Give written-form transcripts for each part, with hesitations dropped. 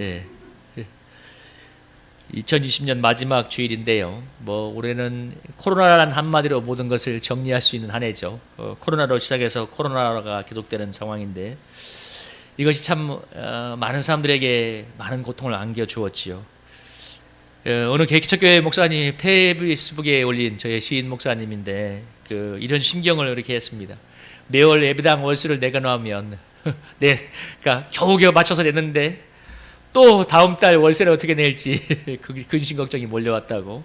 예. 2020년 마지막 주일인데요. 올해는 코로나라는 한마디로 모든 것을 정리할 수 있는 한 해죠. 코로나로 시작해서 코로나가 계속되는 상황인데 이것이 참 많은 사람들에게 많은 고통을 안겨주었지요. 어느 개척교회 목사님 페이스북에 올린 저의 시인 목사님인데 이런 심경을 이렇게 했습니다. 매월 예배당 월수를 내려놓으면 그러니까 겨우겨우 맞춰서 냈는데 또 다음 달 월세를 어떻게 낼지 근심 걱정이 몰려왔다고.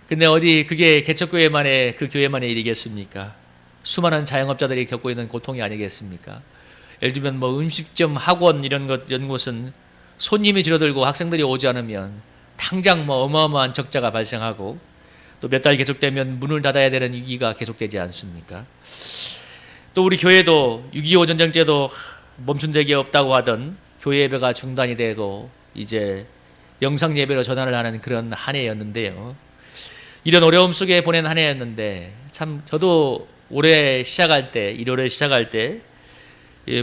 근데 어디 그게 개척교회만의 그 교회만의 일이겠습니까? 수많은 자영업자들이 겪고 있는 고통이 아니겠습니까? 예를 들면 음식점, 학원 이런 곳은 손님이 줄어들고 학생들이 오지 않으면 당장 어마어마한 적자가 발생하고 또 몇 달 계속되면 문을 닫아야 되는 위기가 계속되지 않습니까? 또 우리 교회도 6.25 전쟁 때도 멈춘 적이 없다고 하던 교회 예배가 중단이 되고 이제 영상 예배로 전환을 하는 그런 한 해였는데요. 이런 어려움 속에 보낸 한 해였는데 참 저도 올해 시작할 때 1월에 시작할 때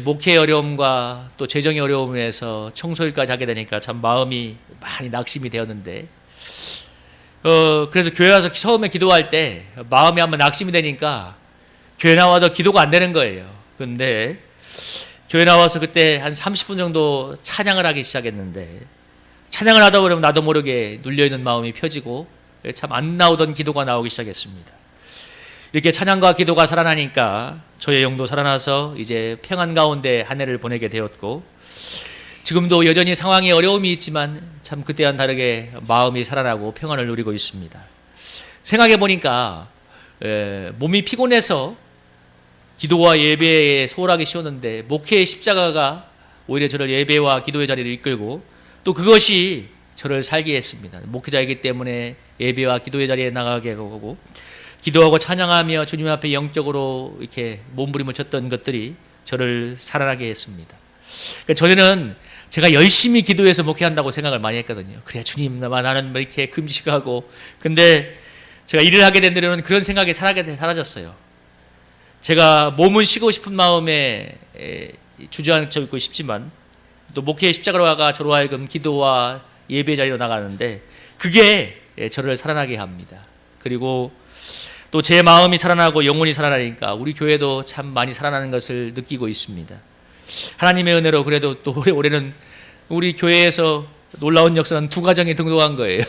목회의 어려움과 또 재정의 어려움을 해서 청소일까지 하게 되니까 참 마음이 많이 낙심이 되었는데 그래서 교회 와서 처음에 기도할 때 마음이 한번 낙심이 되니까 교회 나와도 기도가 안 되는 거예요. 근데 교회 나와서 그때 한 30분 정도 찬양을 하기 시작했는데 찬양을 하다 보면 나도 모르게 눌려있는 마음이 펴지고 참 안 나오던 기도가 나오기 시작했습니다. 이렇게 찬양과 기도가 살아나니까 저의 영도 살아나서 이제 평안 가운데 한 해를 보내게 되었고 지금도 여전히 상황에 어려움이 있지만 참 그때와는 다르게 마음이 살아나고 평안을 누리고 있습니다. 생각해 보니까 몸이 피곤해서 기도와 예배에 소홀하기 쉬웠는데 목회의 십자가가 오히려 저를 예배와 기도의 자리를 이끌고 또 그것이 저를 살게 했습니다. 목회자이기 때문에 예배와 기도의 자리에 나가게 하고 기도하고 찬양하며 주님 앞에 영적으로 이렇게 몸부림을 쳤던 것들이 저를 살아나게 했습니다. 그러니까 전에는 제가 열심히 기도해서 목회한다고 생각을 많이 했거든요. 그래 주님 나는 이렇게 금식하고 근데 제가 일을 하게 된 데로는 그런 생각이 사라졌어요. 제가 몸은 쉬고 싶은 마음에 주저앉혀 있고 싶지만 또 목회의 십자가로가 저로 하여금 기도와 예배 자리로 나가는데 그게 저를 살아나게 합니다. 그리고 또 제 마음이 살아나고 영혼이 살아나니까 우리 교회도 참 많이 살아나는 것을 느끼고 있습니다. 하나님의 은혜로 그래도 또 올해는 우리 교회에서 놀라운 역사는 2가정이 등록한 거예요.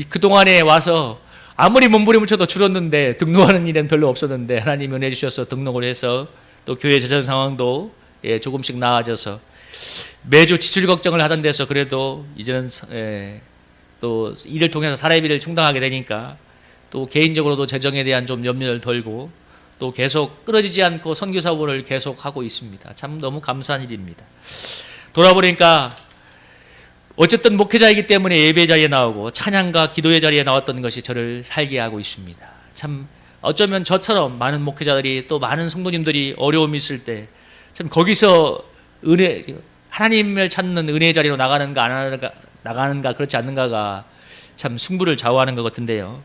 그동안에 와서 아무리 몸부림을 쳐도 줄었는데 등록하는 일은 별로 없었는데 하나님이 은혜 주셔서 등록을 해서 또 교회 재정 상황도 조금씩 나아져서 매주 지출 걱정을 하던 데서 그래도 이제는 또 일을 통해서 사례비를 충당하게 되니까 또 개인적으로도 재정에 대한 좀 염려를 덜고 또 계속 끊어지지 않고 선교 사업을 계속 하고 있습니다. 참 너무 감사한 일입니다. 돌아보니까 어쨌든 목회자이기 때문에 예배 자리에 나오고 찬양과 기도의 자리에 나왔던 것이 저를 살게 하고 있습니다. 참 어쩌면 저처럼 많은 목회자들이 또 많은 성도님들이 어려움이 있을 때 참 거기서 하나님을 찾는 은혜의 자리로 나가는가 안 나가는가 그렇지 않는가가 참 승부를 좌우하는 것 같은데요.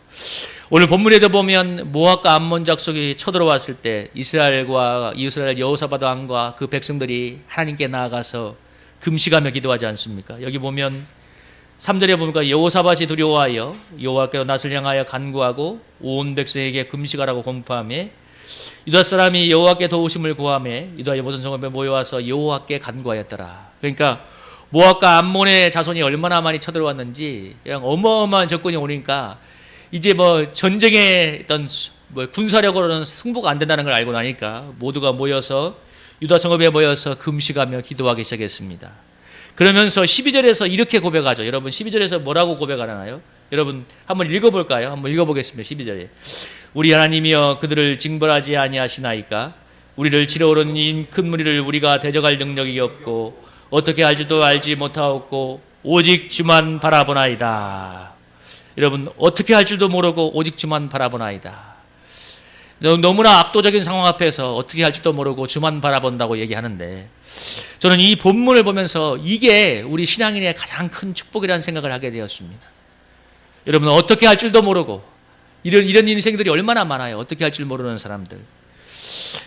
오늘 본문에도 보면 모압과 암몬 족속이 쳐들어왔을 때 이스라엘 여호사밧 왕과 그 백성들이 하나님께 나아가서 금식하며 기도하지 않습니까? 여기 보면 3절에 보니까 여호사밧이 두려워하여 여호와께로 낯을 향하여 간구하고 온 백성에게 금식하라고 공포하며 유다 사람이 여호와께 도우심을 구하며 유다의 모든 성읍에 모여와서 여호와께 간구하였더라. 그러니까 모압과 암몬의 자손이 얼마나 많이 쳐들어왔는지 그냥 어마어마한 적군이 오니까 이제 전쟁의 어떤 군사력으로는 승부가 안 된다는 걸 알고 나니까 모두가 모여서 유다 성읍에 모여서 금식하며 기도하기 시작했습니다. 그러면서 12절에서 이렇게 고백하죠. 여러분 12절에서 뭐라고 고백하나요? 여러분 한번 읽어볼까요? 한번 읽어보겠습니다. 12절에 우리 하나님이여 그들을 징벌하지 아니하시나이까 우리를 치러오른 이 큰 무리를 우리가 대적할 능력이 없고 어떻게 할지도 알지 못하옵고 오직 주만 바라보나이다. 여러분 어떻게 할 줄도 모르고 오직 주만 바라보나이다. 너무나 압도적인 상황 앞에서 어떻게 할 줄도 모르고 주만 바라본다고 얘기하는데 저는 이 본문을 보면서 이게 우리 신앙인의 가장 큰 축복이라는 생각을 하게 되었습니다. 여러분 어떻게 할 줄도 모르고 이런 인생들이 얼마나 많아요. 어떻게 할 줄 모르는 사람들.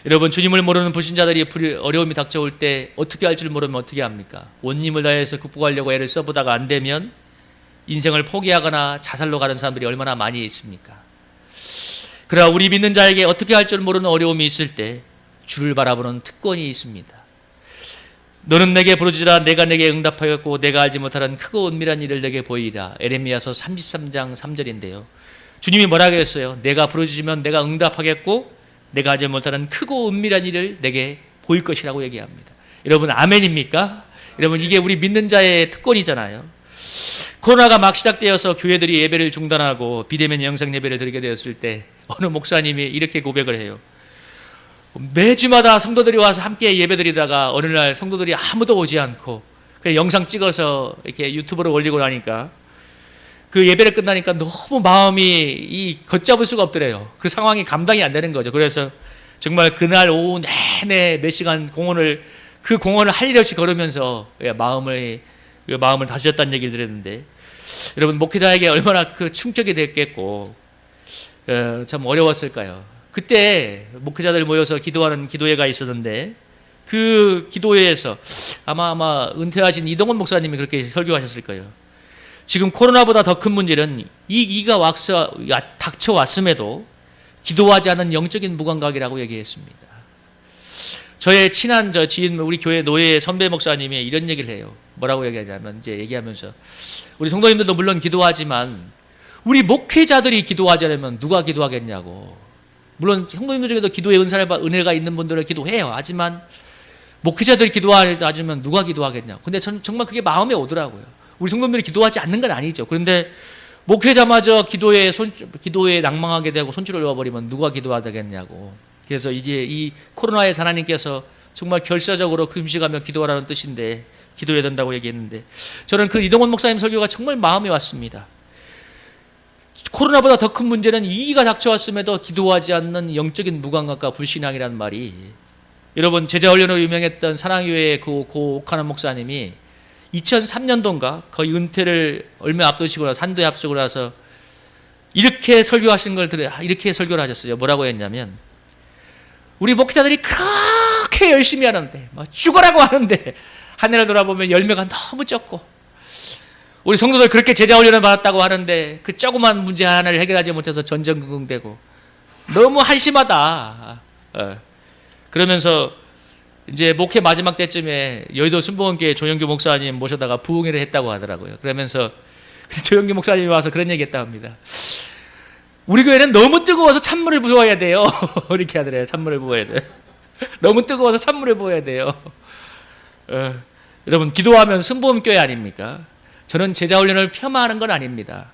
여러분, 주님을 모르는 불신자들이 어려움이 닥쳐올 때 어떻게 할 줄 모르면 어떻게 합니까? 온 힘을 다해서 극복하려고 애를 써보다가 안 되면 인생을 포기하거나 자살로 가는 사람들이 얼마나 많이 있습니까? 그러나 우리 믿는 자에게 어떻게 할 줄 모르는 어려움이 있을 때 주를 바라보는 특권이 있습니다. 너는 내게 부르짖으라. 내가 내게 응답하였고 내가 알지 못하는 크고 은밀한 일을 내게 보이리라. 에레미야서 33장 3절인데요. 주님이 뭐라고 했어요? 내가 부르짖으면 내가 응답하겠고 내가 알지 못하는 크고 은밀한 일을 내게 보일 것이라고 얘기합니다. 여러분, 아멘입니까? 여러분, 이게 우리 믿는 자의 특권이잖아요. 코로나가 막 시작되어서 교회들이 예배를 중단하고 비대면 영상 예배를 드리게 되었을 때 어느 목사님이 이렇게 고백을 해요. 매주마다 성도들이 와서 함께 예배드리다가 어느 날 성도들이 아무도 오지 않고 그냥 영상 찍어서 이렇게 유튜브로 올리고 나니까 그 예배를 끝나니까 너무 마음이 걷잡을 수가 없더래요. 그 상황이 감당이 안 되는 거죠. 그래서 정말 그날 오후 내내 몇 시간 그 공원을 할 일 없이 걸으면서 마음을 다스렸다는 얘기를 들었는데, 여러분, 목회자에게 얼마나 그 충격이 됐겠고 참 어려웠을까요? 그때 목회자들 모여서 기도하는 기도회가 있었는데 그 기도회에서 아마 은퇴하신 이동원 목사님이 그렇게 설교하셨을 거예요. 지금 코로나보다 더 큰 문제는 이가 닥쳐왔음에도 기도하지 않은 영적인 무감각이라고 얘기했습니다. 저의 친한 지인, 우리 교회 노예 선배 목사님이 이런 얘기를 해요. 뭐라고 얘기하냐면, 이제 얘기하면서 우리 성도님들도 물론 기도하지만 우리 목회자들이 기도하지 않으면 누가 기도하겠냐고. 물론 성도님들 중에도 기도의 은혜가 있는 분들은 기도해요. 하지만 목회자들이 기도하지 면 누가 기도하겠냐고. 근데 저는 정말 그게 마음에 오더라고요. 우리 성도님들이 기도하지 않는 건 아니죠. 그런데 목회자마저 기도에 낭망하게 되고 손줄을 놓아버리면 누가 기도하겠냐고. 그래서 이제 이 코로나의 하나님께서 정말 결사적으로 금식하며 기도하라는 뜻인데 기도해야 된다고 얘기했는데, 저는 그 이동원 목사님 설교가 정말 마음에 왔습니다. 코로나보다 더 큰 문제는 위기가 닥쳐왔음에도 기도하지 않는 영적인 무감각과 불신앙이라는 말이, 여러분, 제자훈련으로 유명했던 사랑교회의 그 옥하는 목사님이 2003년도인가 거의 은퇴를 얼마 앞두시고 나서 산도에 앞두고 나서 이렇게 설교하신 걸 이렇게 설교를 하셨어요. 뭐라고 했냐면, 우리 목회자들이 그렇게 열심히 하는데 죽어라고 하는데 한 해를 돌아보면 열매가 너무 적고, 우리 성도들 그렇게 제자훈련을 받았다고 하는데 그 조그만 문제 하나를 해결하지 못해서 전전긍긍되고 너무 한심하다. 그러면서 이제 목회 마지막 때쯤에 여의도 순복음교회 조영규 목사님 모셔다가 부흥회를 했다고 하더라고요. 그러면서 조영규 목사님이 와서 그런 얘기 했다고 합니다. 우리 교회는 너무 뜨거워서 찬물을 부어야 돼요. 이렇게 하더래요. 찬물을 부어야 돼요. 너무 뜨거워서 찬물을 부어야 돼요. 여러분, 기도하면 순복음교회 아닙니까? 저는 제자훈련을 폄하하는 건 아닙니다.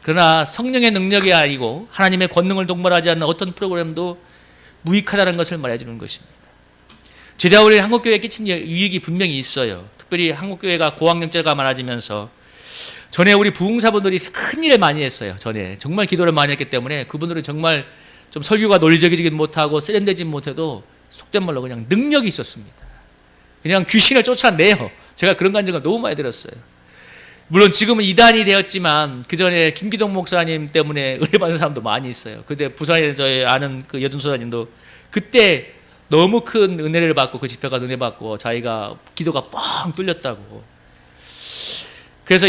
그러나 성령의 능력이 아니고 하나님의 권능을 동반하지 않는 어떤 프로그램도 무익하다는 것을 말해주는 것입니다. 제자훈련이 한국교회에 끼친 유익이 분명히 있어요. 특별히 한국교회가 고학력자가 많아지면서 전에 우리 부흥사분들이 큰 일을 많이 했어요. 전에 정말 기도를 많이 했기 때문에 그분들은 정말 좀 설교가 논리적이지 못하고 세련되지 못해도 속된 말로 그냥 능력이 있었습니다. 그냥 귀신을 쫓아내요. 제가 그런 간증을 너무 많이 들었어요. 물론 지금은 이단이 되었지만 그 전에 김기동 목사님 때문에 은혜 받은 사람도 많이 있어요. 그때 부산에 저희 아는 그 여준소사님도 그때 너무 큰 은혜를 받고 그 집회가 은혜 받고 자기가 기도가 뻥 뚫렸다고. 그래서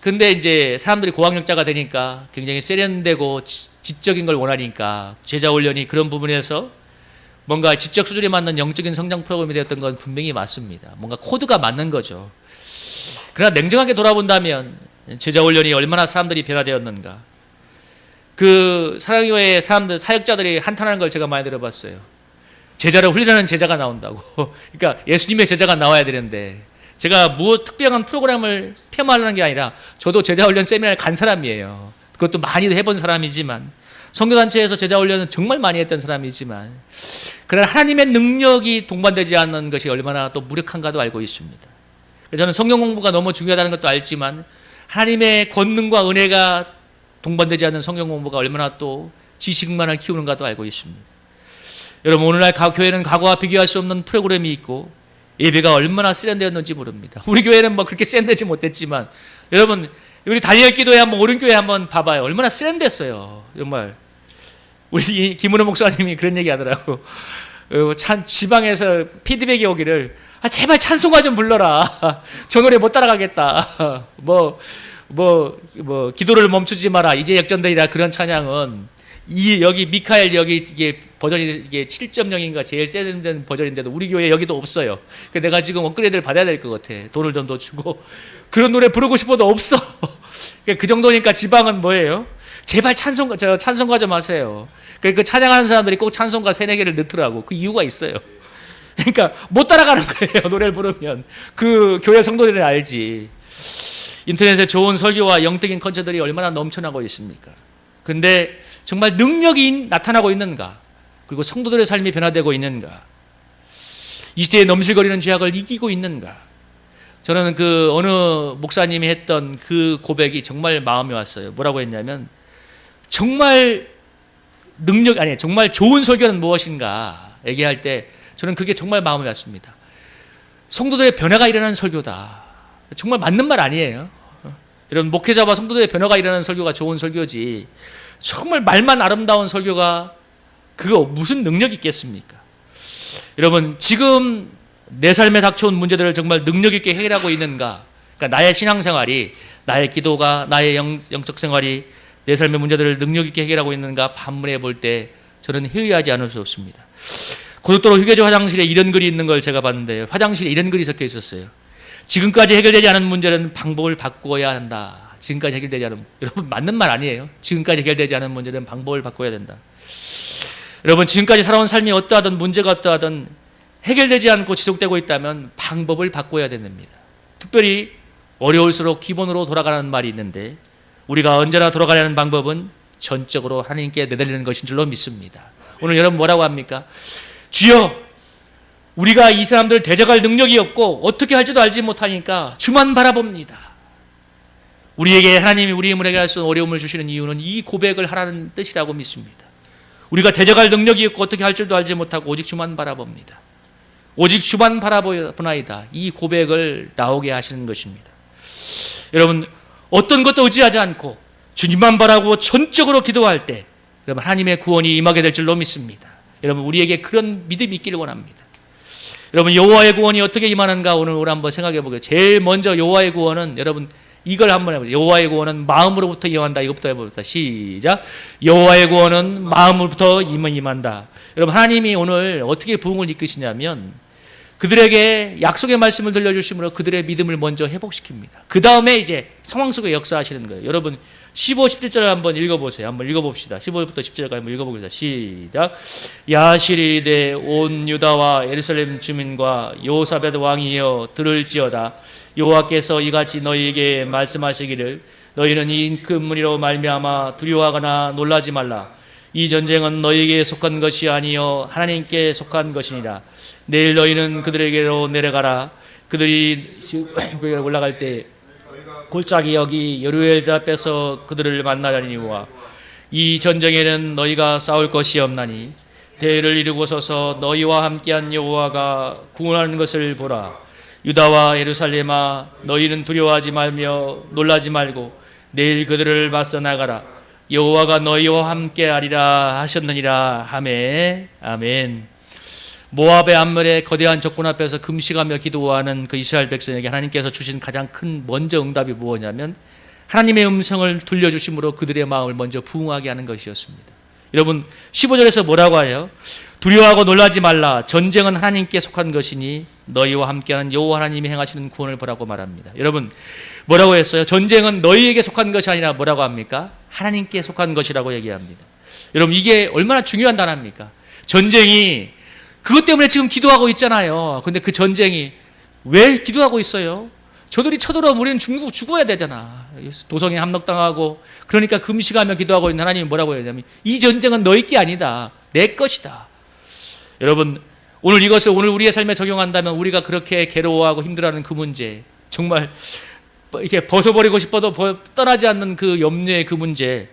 근데 이제 사람들이 고학력자가 되니까 굉장히 세련되고 지적인 걸 원하니까 제자훈련이 그런 부분에서 뭔가 지적 수준에 맞는 영적인 성장 프로그램이 되었던 건 분명히 맞습니다. 뭔가 코드가 맞는 거죠. 그러나 냉정하게 돌아본다면 제자훈련이 얼마나 사람들이 변화되었는가. 그 사랑교회의 사람들, 사역자들이 한탄하는 걸 제가 많이 들어봤어요. 제자를 훈련하는 제자가 나온다고. 그러니까 예수님의 제자가 나와야 되는데, 제가 무엇 특별한 프로그램을 폄하하는 게 아니라 저도 제자훈련 세미나를 간 사람이에요. 그것도 많이 해본 사람이지만, 선교단체에서 제자훈련은 정말 많이 했던 사람이지만, 그러나 하나님의 능력이 동반되지 않는 것이 얼마나 또 무력한가도 알고 있습니다. 그래서 저는 성경 공부가 너무 중요하다는 것도 알지만 하나님의 권능과 은혜가 동반되지 않는 성경 공부가 얼마나 또 지식만을 키우는가도 알고 있습니다. 여러분, 오늘날 교회는 과거와 비교할 수 없는 프로그램이 있고 예배가 얼마나 세련되었는지 모릅니다. 우리 교회는 뭐 그렇게 세련되지 못했지만, 여러분, 우리 다니엘 기도회 한번 오른교회 한번 봐봐요. 얼마나 세련됐어요. 정말 우리 김은호 목사님이 그런 얘기 하더라고. 지방에서 피드백이 오기를 제발 찬송가 좀 불러라. 저 노래 못 따라가겠다. 기도를 멈추지 마라. 이제 역전되리라. 그런 찬양은 여기 미카엘 여기 이게 버전이 이게 7.0인가 제일 세련된 버전인데도 우리 교회 여기도 없어요. 그러니까 내가 지금 업그레이드를 받아야 될 것 같아. 돈을 좀 더 주고 그런 노래 부르고 싶어도 없어. 그러니까 그 정도니까 지방은 뭐예요? 제발 찬송가 좀 하세요. 그 찬양하는 사람들이 꼭 찬송가 3-4개를 넣더라고. 그 이유가 있어요. 그러니까 못 따라가는 거예요. 노래를 부르면. 그 교회 성도들은 알지. 인터넷에 좋은 설교와 영적인 컨텐츠들이 얼마나 넘쳐나고 있습니까? 근데 정말 능력이 나타나고 있는가? 그리고 성도들의 삶이 변화되고 있는가? 이 시대에 넘실거리는 죄악을 이기고 있는가? 저는 그 어느 목사님이 했던 그 고백이 정말 마음에 왔어요. 뭐라고 했냐면 정말 정말 좋은 설교는 무엇인가 얘기할 때 저는 그게 정말 마음에 왔습니다. 성도들의 변화가 일어나는 설교다. 정말 맞는 말 아니에요. 여러분 목회자와 성도들의 변화가 일어나는 설교가 좋은 설교지 정말 말만 아름다운 설교가 그거 무슨 능력이 있겠습니까? 여러분 지금 내 삶에 닥쳐온 문제들을 정말 능력 있게 해결하고 있는가? 그러니까 나의 신앙생활이, 나의 기도가, 나의 영적 생활이 내 삶의 문제들을 능력 있게 해결하고 있는가 반문해 볼 때 저는 회의하지 않을 수 없습니다. 고속도로 휴게소 화장실에 이런 글이 있는 걸 제가 봤는데요. 화장실에 이런 글이 적혀 있었어요. 지금까지 해결되지 않은 문제는 방법을 바꿔야 한다. 지금까지 해결되지 않은, 여러분 맞는 말 아니에요? 지금까지 해결되지 않은 문제는 방법을 바꿔야 된다. 여러분 지금까지 살아온 삶이 어떠하든 문제가 어떠하든 해결되지 않고 지속되고 있다면 방법을 바꿔야 됩니다. 특별히 어려울수록 기본으로 돌아가는 말이 있는데 우리가 언제나 돌아가야 하는 방법은 전적으로 하나님께 내달리는 것인 줄로 믿습니다. 오늘 여러분 뭐라고 합니까? 주여 우리가 이 사람들을 대적할 능력이 없고 어떻게 할지도 알지 못하니까 주만 바라봅니다. 우리에게 하나님이 우리 힘을 해결할 수 없는 어려움을 주시는 이유는 이 고백을 하라는 뜻이라고 믿습니다. 우리가 대적할 능력이 없고 어떻게 할 줄도 알지 못하고 오직 주만 바라봅니다. 오직 주만 바라보나이다. 이 고백을 나오게 하시는 것입니다. 여러분 어떤 것도 의지하지 않고 주님만 바라고 전적으로 기도할 때 여러분 하나님의 구원이 임하게 될 줄로 믿습니다. 여러분 우리에게 그런 믿음이 있기를 원합니다. 여러분 여호와의 구원이 어떻게 임하는가 오늘 한번 생각해 보게요. 제일 먼저 여호와의 구원은 여러분 이걸 한번 해보세요. 여호와의 구원은 마음으로부터 임한다. 이것부터 해봅시다. 시작. 여호와의 구원은 마음으로부터 임한다. 여러분 하나님이 오늘 어떻게 부흥을 이끄시냐면 그들에게 약속의 말씀을 들려주심으로 그들의 믿음을 먼저 회복시킵니다. 그 다음에 이제 상황 속에 역사하시는 거예요. 여러분 15, 17절 한번 읽어보세요. 한번 읽어봅시다. 15부터 17절까지 한번 읽어보겠습니다. 시작. 야시리대 온 유다와 예루살렘 주민과 여호사밧 왕이여 들을지어다. 여호와께서 이같이 너희에게 말씀하시기를 너희는 이 큰 무리로 말미암아 두려워하거나 놀라지 말라. 이 전쟁은 너희에게 속한 것이 아니요 하나님께 속한 것이니라. 내일 너희는 그들에게로 내려가라. 그들이 올라갈 때 골짜기 여기 여루엘 앞에서 그들을 만나려니와 이 전쟁에는 너희가 싸울 것이 없나니 대를 이루고 서서 너희와 함께한 여호와가 구원하는 것을 보라. 유다와 예루살렘아 너희는 두려워하지 말며 놀라지 말고 내일 그들을 맞서 나가라. 여호와가 너희와 함께하리라 하셨느니라. 아멘. 아멘. 모압의 암물의 거대한 적군 앞에서 금식하며 기도하는 그 이스라엘 백성에게 하나님께서 주신 가장 큰 먼저 응답이 무엇이냐면 하나님의 음성을 들려주심으로 그들의 마음을 먼저 부응하게 하는 것이었습니다. 여러분 15절에서 뭐라고 해요? 두려워하고 놀라지 말라. 전쟁은 하나님께 속한 것이니 너희와 함께하는 여호와 하나님이 행하시는 구원을 보라고 말합니다. 여러분 뭐라고 했어요? 전쟁은 너희에게 속한 것이 아니라 뭐라고 합니까? 하나님께 속한 것이라고 얘기합니다. 여러분 이게 얼마나 중요한 단어입니까? 전쟁이 그것 때문에 지금 기도하고 있잖아요. 근데 그 전쟁이 왜 기도하고 있어요? 저들이 쳐들어오면 우리는 죽어야 되잖아. 도성에 함락당하고 그러니까 금식하며 기도하고 있는 하나님이 뭐라고 하냐면 이 전쟁은 너희 게 아니다. 내 것이다. 여러분 오늘 이것을 오늘 우리의 삶에 적용한다면 우리가 그렇게 괴로워하고 힘들어하는 그 문제 정말 이렇게 벗어버리고 싶어도 떠나지 않는 그 염려의 그 문제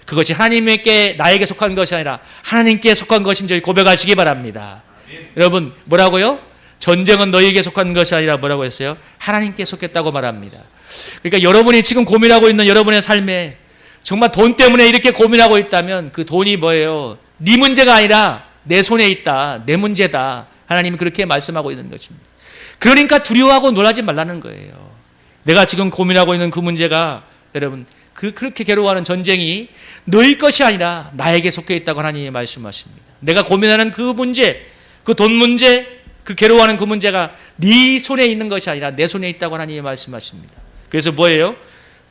그것이 하나님께 나에게 속한 것이 아니라 하나님께 속한 것인 줄 고백하시기 바랍니다. 여러분 뭐라고요? 전쟁은 너희에게 속한 것이 아니라 뭐라고 했어요? 하나님께 속했다고 말합니다. 그러니까 여러분이 지금 고민하고 있는 여러분의 삶에 정말 돈 때문에 이렇게 고민하고 있다면 그 돈이 뭐예요? 네 문제가 아니라 내 손에 있다. 내 문제다. 하나님이 그렇게 말씀하고 있는 것입니다. 그러니까 두려워하고 놀라지 말라는 거예요. 내가 지금 고민하고 있는 그 문제가 여러분 그렇게 괴로워하는 전쟁이 너희 것이 아니라 나에게 속해 있다고 하나님이 말씀하십니다. 내가 고민하는 그 문제, 그 돈 문제, 그 괴로워하는 그 문제가 네 손에 있는 것이 아니라 내 손에 있다고 하나님이 말씀하십니다. 그래서 뭐예요?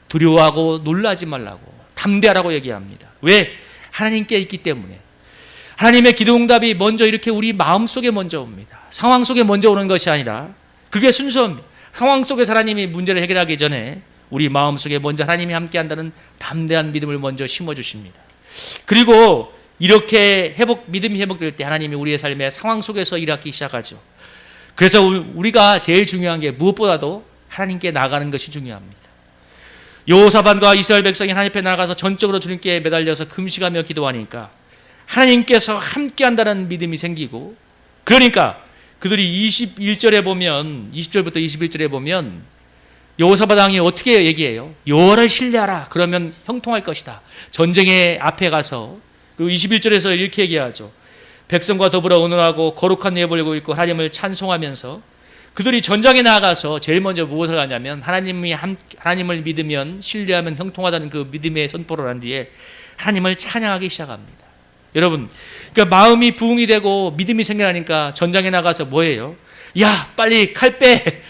두려워하고 놀라지 말라고 담대하라고 얘기합니다. 왜? 하나님께 있기 때문에. 하나님의 기도응답이 먼저 이렇게 우리 마음속에 먼저 옵니다. 상황 속에 먼저 오는 것이 아니라 그게 순서입니다. 상황 속에서 하나님이 문제를 해결하기 전에 우리 마음속에 먼저 하나님이 함께한다는 담대한 믿음을 먼저 심어주십니다. 그리고 이렇게 믿음이 회복될 때 하나님이 우리의 삶의 상황 속에서 일하기 시작하죠. 그래서 우리가 제일 중요한 게 무엇보다도 하나님께 나가는 것이 중요합니다. 여호사밧과 이스라엘 백성이 하나님 앞에 나가서 전적으로 주님께 매달려서 금식하며 기도하니까 하나님께서 함께한다는 믿음이 생기고, 그러니까 그들이 21절에 보면 20절부터 21절에 보면 여호사밧 왕이 어떻게 얘기해요? 여호와를 신뢰하라. 그러면 형통할 것이다. 전쟁의 앞에 가서 그리고 21절에서 이렇게 얘기하죠. 백성과 더불어 의논하고 거룩한 예를 벌이고 있고 하나님을 찬송하면서 그들이 전장에 나아가서 제일 먼저 무엇을 하냐면 하나님을 믿으면 신뢰하면 형통하다는 그 믿음의 선포를 한 뒤에 하나님을 찬양하기 시작합니다. 여러분, 그러니까 마음이 부흥이 되고 믿음이 생겨나니까 전장에 나가서 뭐예요? 야, 빨리 칼 빼!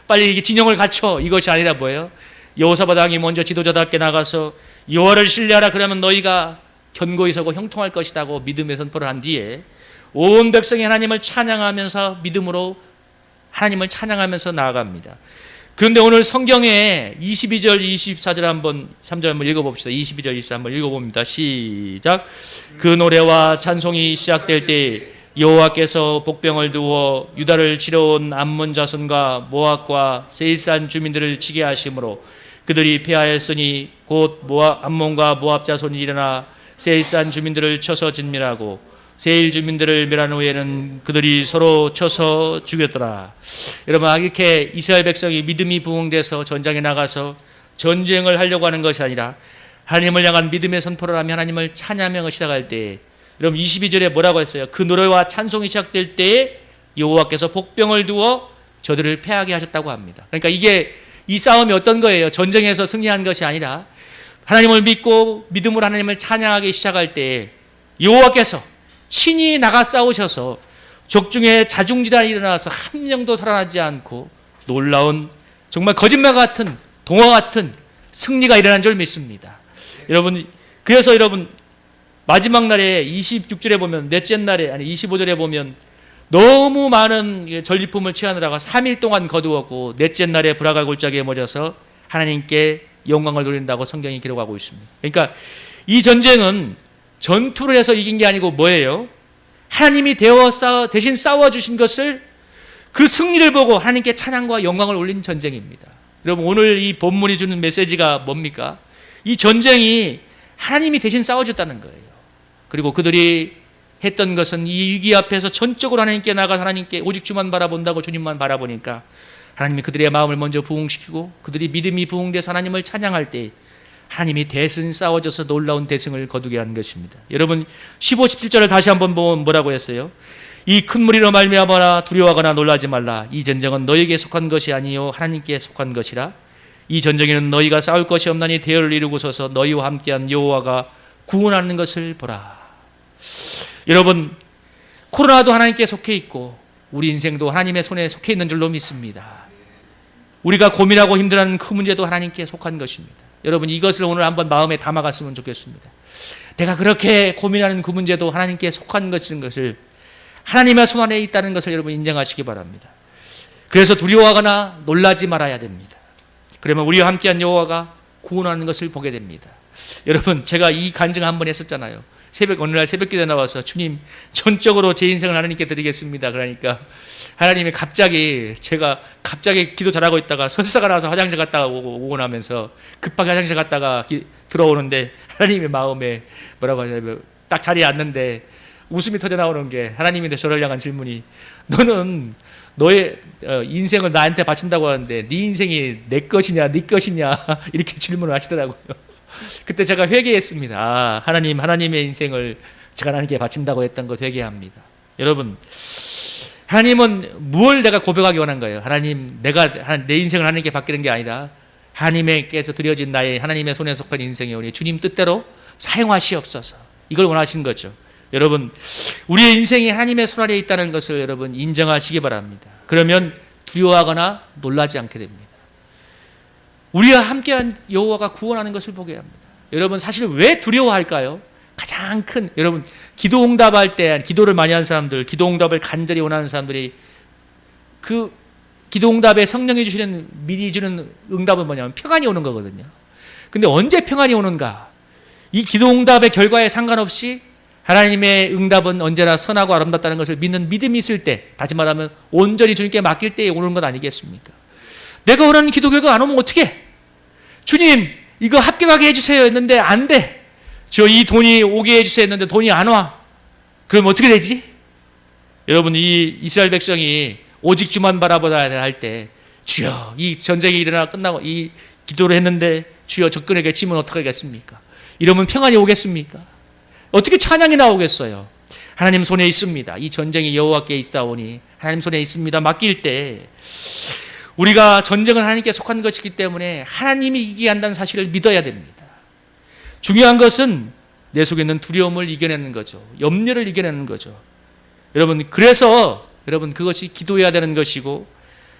빨리 이게 진영을 갖춰! 이것이 아니라 뭐예요? 여호사밧 왕이 먼저 지도자답게 나가서 여호와를 신뢰하라. 그러면 너희가 견고히 서고 형통할 것이라고 믿음의 선포를 한 뒤에 온 백성이 하나님을 찬양하면서 믿음으로 하나님을 찬양하면서 나아갑니다. 그런데 오늘 성경에 22절, 24절 3절 한번 읽어봅시다. 22절, 24절 한번 읽어봅니다. 시작. 그 노래와 찬송이 시작될 때 여호와께서 복병을 두어 유다를 치러 온 암몬 자손과 모압과 세일산 주민들을 치게 하심으로 그들이 패하였으니 곧 암몬과 모압 자손이 일어나 세일산 주민들을 쳐서 진멸하고 세일 주민들을 멸한 후에는 그들이 서로 쳐서 죽였더라. 여러분, 이렇게 이스라엘 백성이 믿음이 부흥돼서 전장에 나가서 전쟁을 하려고 하는 것이 아니라 하나님을 향한 믿음의 선포를 하며 하나님을 찬양하며 시작할 때, 여러분 22절에 뭐라고 했어요? 그 노래와 찬송이 시작될 때에 여호와께서 복병을 두어 저들을 패하게 하셨다고 합니다. 그러니까 이 싸움이 어떤 거예요? 전쟁에서 승리한 것이 아니라 하나님을 믿고 믿음으로 하나님을 찬양하기 시작할 때에 여호와께서 친히 나가 싸우셔서 적중에 자중질환이 일어나서 한 명도 살아나지 않고 놀라운 정말 거짓말 같은 동화 같은 승리가 일어난 줄 믿습니다. 여러분, 그래서 여러분 마지막 날에 26절에 보면 넷째 날에 25절에 보면 너무 많은 전리품을 취하느라가 3일 동안 거두었고 넷째 날에 불화가 골짜기에 모여서 하나님께 영광을 돌린다고 성경이 기록하고 있습니다. 그러니까 이 전쟁은 전투를 해서 이긴 게 아니고 뭐예요? 하나님이 대신 싸워주신 것을 그 승리를 보고 하나님께 찬양과 영광을 올린 전쟁입니다. 여러분, 오늘 이 본문이 주는 메시지가 뭡니까? 이 전쟁이 하나님이 대신 싸워줬다는 거예요. 그리고 그들이 했던 것은 이 위기 앞에서 전적으로 하나님께 나가서 하나님께 오직 주만 바라본다고 주님만 바라보니까 하나님이 그들의 마음을 먼저 부흥시키고 그들이 믿음이 부흥돼서 하나님을 찬양할 때 하나님이 대신 싸워줘서 놀라운 대승을 거두게 하는 것입니다. 여러분 15, 17절을 다시 한번 보면 뭐라고 했어요? 이 큰 무리로 말미암아 두려워하거나 놀라지 말라. 이 전쟁은 너에게 속한 것이 아니요 하나님께 속한 것이라. 이 전쟁에는 너희가 싸울 것이 없나니 대열을 이루고 서서 너희와 함께한 여호와가 구원하는 것을 보라. 여러분, 코로나도 하나님께 속해 있고 우리 인생도 하나님의 손에 속해 있는 줄로 믿습니다. 우리가 고민하고 힘들어하는 그 문제도 하나님께 속한 것입니다. 여러분, 이것을 오늘 한번 마음에 담아갔으면 좋겠습니다. 내가 그렇게 고민하는 그 문제도 하나님께 속한 것을 하나님의 손 안에 있다는 것을 여러분 인정하시기 바랍니다. 그래서 두려워하거나 놀라지 말아야 됩니다. 그러면 우리와 함께한 여호와가 구원하는 것을 보게 됩니다. 여러분, 제가 이 간증을 한번 했었잖아요. 어느 날 새벽기도에 나와서 주님, 전적으로 제 인생을 하나님께 드리겠습니다. 그러니까 하나님이 제가 갑자기 기도 잘하고 있다가 설사가 나와서 화장실 갔다가 오고 나면서 급하게 화장실 갔다가 들어오는데 하나님의 마음에 뭐라고 하냐면 딱 자리에 앉는데 웃음이 터져 나오는 게, 하나님이 저를 향한 질문이, 너는 너의 인생을 나한테 바친다고 하는데 네 인생이 내 것이냐 네 것이냐 이렇게 질문을 하시더라고요. 그때 제가 회개했습니다. 하나님의 인생을 제가 하나님께 바친다고 했던 거 회개합니다. 여러분, 하나님은 무엇을 내가 고백하기 원한 거예요? 하나님, 내가 내 인생을 하나님께 맡기는 게 아니라 하나님께서 드려진 나의 하나님의 손에 속한 인생이 오니 주님 뜻대로 사용하시옵소서. 이걸 원하신 거죠. 여러분, 우리의 인생이 하나님의 손 아래에 있다는 것을 여러분 인정하시기 바랍니다. 그러면 두려워하거나 놀라지 않게 됩니다. 우리와 함께한 여호와가 구원하는 것을 보게 합니다. 여러분, 사실 왜 두려워할까요? 가장 큰, 여러분, 기도 응답할 때, 기도를 많이 하는 사람들, 기도 응답을 간절히 원하는 사람들이 그 기도 응답에 성령이 주시는, 미리 주는 응답은 뭐냐면 평안이 오는 거거든요. 근데 언제 평안이 오는가? 이 기도 응답의 결과에 상관없이 하나님의 응답은 언제나 선하고 아름답다는 것을 믿는 믿음이 있을 때, 다시 말하면 온전히 주님께 맡길 때에 오는 것 아니겠습니까? 내가 원하는 기도 결과가 안 오면 어떡해? 주님, 이거 합격하게 해주세요 했는데 안 돼. 저 이 돈이 오게 해주세요 했는데 돈이 안 와. 그럼 어떻게 되지? 여러분, 이 이스라엘 백성이 오직 주만 바라보아야 할 때, 주여, 이 전쟁이 일어나 끝나고 이 기도를 했는데 주여 적군에게 치면 어떡하겠습니까? 이러면 평안이 오겠습니까? 어떻게 찬양이 나오겠어요? 하나님 손에 있습니다. 이 전쟁이 여호와께 있사오니 하나님 손에 있습니다. 맡길 때 우리가 전쟁은 하나님께 속한 것이기 때문에 하나님이 이기게 한다는 사실을 믿어야 됩니다. 중요한 것은 내 속에 있는 두려움을 이겨내는 거죠. 염려를 이겨내는 거죠. 여러분, 그래서 여러분 그것이 기도해야 되는 것이고,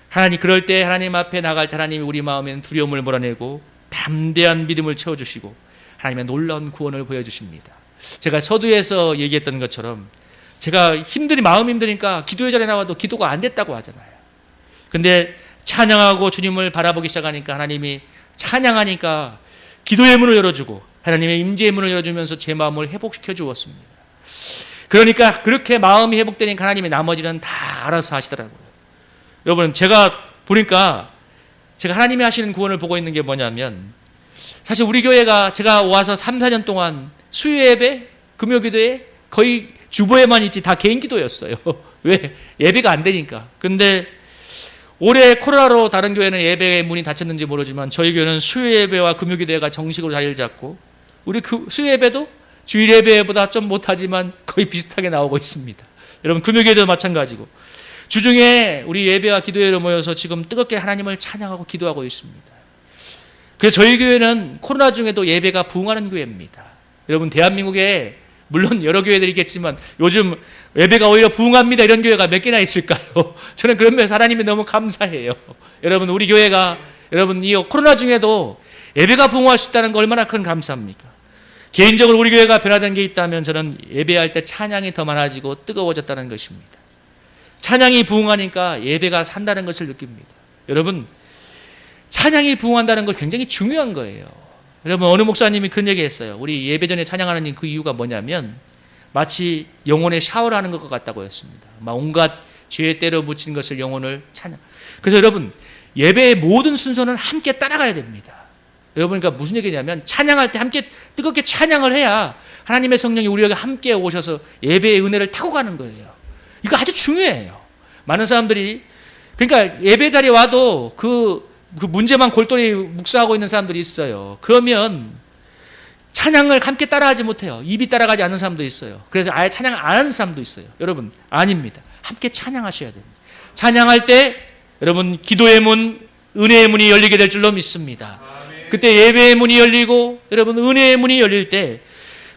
하나님 그럴 때 하나님 앞에 나갈 때 하나님이 우리 마음에 있는 두려움을 몰아내고 담대한 믿음을 채워주시고 하나님의 놀라운 구원을 보여주십니다. 제가 서두에서 얘기했던 것처럼 제가 마음이 힘드니까 기도의 자리에 나와도 기도가 안 됐다고 하잖아요. 근데 찬양하고 주님을 바라보기 시작하니까 하나님이 찬양하니까 기도의 문을 열어주고 하나님의 임재의 문을 열어주면서 제 마음을 회복시켜 주었습니다. 그러니까 그렇게 마음이 회복되니까 하나님이 나머지는 다 알아서 하시더라고요. 여러분, 제가 보니까 제가 하나님이 하시는 구원을 보고 있는 게 뭐냐면, 사실 우리 교회가 제가 와서 3, 4년 동안 수요 예배, 금요 기도에 거의 주보에만 있지 다 개인 기도였어요. 왜? 예배가 안 되니까. 근데 올해 코로나로 다른 교회는 예배의 문이 닫혔는지 모르지만 저희 교회는 수요 예배와 금요 기도회가 정식으로 자리를 잡고, 우리 수요 예배도 주일 예배보다 좀 못하지만 거의 비슷하게 나오고 있습니다. 여러분, 금요 기도도 마찬가지고 주중에 우리 예배와 기도회로 모여서 지금 뜨겁게 하나님을 찬양하고 기도하고 있습니다. 그래서 저희 교회는 코로나 중에도 예배가 부흥하는 교회입니다. 여러분, 대한민국에 물론 여러 교회들이 있겠지만 요즘 예배가 오히려 부흥합니다 이런 교회가 몇 개나 있을까요? 저는 그런 면에서 하나님이 너무 감사해요. 여러분, 우리 교회가 여러분 이 코로나 중에도 예배가 부흥할 수 있다는 거 얼마나 큰 감사합니까? 개인적으로 우리 교회가 변화된 게 있다면 저는 예배할 때 찬양이 더 많아지고 뜨거워졌다는 것입니다. 찬양이 부흥하니까 예배가 산다는 것을 느낍니다. 여러분, 찬양이 부흥한다는 거 굉장히 중요한 거예요. 여러분, 어느 목사님이 그런 얘기 했어요. 우리 예배 전에 찬양하는 그 이유가 뭐냐면 마치 영혼의 샤워를 하는 것 같다고 했습니다. 막 온갖 죄에 때려 묻힌 것을 영혼을 찬양. 그래서 여러분, 예배의 모든 순서는 함께 따라가야 됩니다. 여러분, 그러니까 무슨 얘기냐면 찬양할 때 함께 뜨겁게 찬양을 해야 하나님의 성령이 우리에게 함께 오셔서 예배의 은혜를 타고 가는 거예요. 이거 아주 중요해요. 많은 사람들이, 그러니까 예배 자리에 와도 그 문제만 골똘히 묵상하고 있는 사람들이 있어요. 그러면 찬양을 함께 따라하지 못해요. 입이 따라가지 않는 사람도 있어요. 그래서 아예 찬양 안 하는 사람도 있어요. 여러분, 아닙니다. 함께 찬양하셔야 됩니다. 찬양할 때 여러분 기도의 문, 은혜의 문이 열리게 될 줄로 믿습니다. 그때 예배의 문이 열리고 여러분 은혜의 문이 열릴 때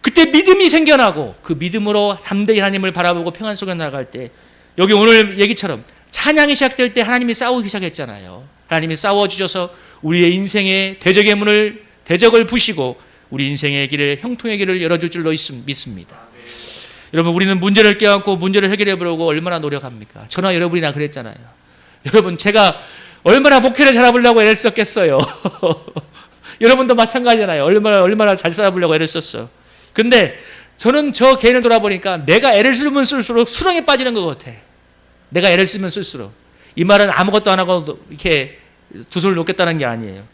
그때 믿음이 생겨나고 그 믿음으로 담대히 하나님을 바라보고 평안 속에 나아갈 때, 여기 오늘 얘기처럼 찬양이 시작될 때 하나님이 싸우기 시작했잖아요. 하나님이 싸워주셔서 우리의 인생의 대적을 부시고 우리 인생의 길을, 형통의 길을 열어줄 줄로 믿습니다. 여러분, 우리는 문제를 껴안고 문제를 해결해 보려고 얼마나 노력합니까? 저나 여러분이나 그랬잖아요. 여러분, 제가 얼마나 목회를 잘해보려고 애를 썼겠어요. 여러분도 마찬가지잖아요. 얼마나 잘 살아보려고 애를 썼어. 근데 저는 저 개인을 돌아보니까 내가 애를 쓰면 쓸수록 수렁에 빠지는 것 같아. 내가 애를 쓰면 쓸수록. 이 말은 아무것도 안 하고 이렇게 두 손을 놓겠다는 게 아니에요.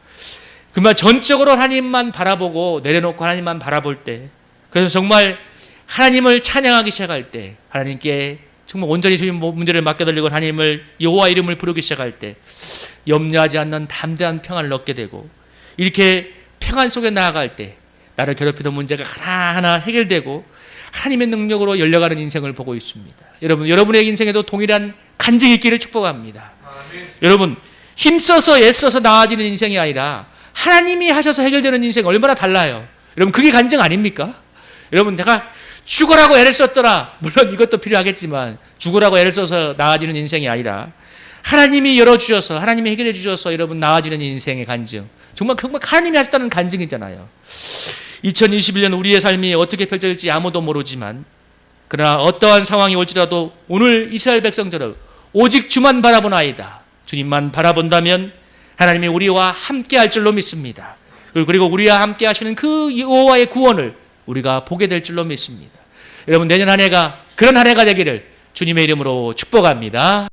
그 말 전적으로 하나님만 바라보고 내려놓고 하나님만 바라볼 때, 그래서 정말 하나님을 찬양하기 시작할 때, 하나님께 정말 온전히 주님 문제를 맡겨드리고 하나님을 여호와 이름을 부르기 시작할 때 염려하지 않는 담대한 평안을 얻게 되고, 이렇게 평안 속에 나아갈 때 나를 괴롭히던 문제가 하나하나 해결되고 하나님의 능력으로 열려가는 인생을 보고 있습니다. 여러분, 여러분의 인생에도 동일한 간증이 있기를 축복합니다. 여러분, 힘써서 애써서 나아지는 인생이 아니라 하나님이 하셔서 해결되는 인생 얼마나 달라요. 여러분, 그게 간증 아닙니까? 여러분, 내가 죽으라고 애를 썼더라. 물론 이것도 필요하겠지만 죽으라고 애를 써서 나아지는 인생이 아니라 하나님이 열어주셔서 하나님이 해결해 주셔서 여러분 나아지는 인생의 간증. 정말 하나님이 하셨다는 간증이잖아요. 2021년 우리의 삶이 어떻게 펼쳐질지 아무도 모르지만 그러나 어떠한 상황이 올지라도 오늘 이스라엘 백성들을 오직 주만 바라보나이다. 주님만 바라본다면 하나님이 우리와 함께 할 줄로 믿습니다. 그리고 우리와 함께 하시는 그 여호와의 구원을 우리가 보게 될 줄로 믿습니다. 여러분, 내년 한 해가 그런 한 해가 되기를 주님의 이름으로 축복합니다.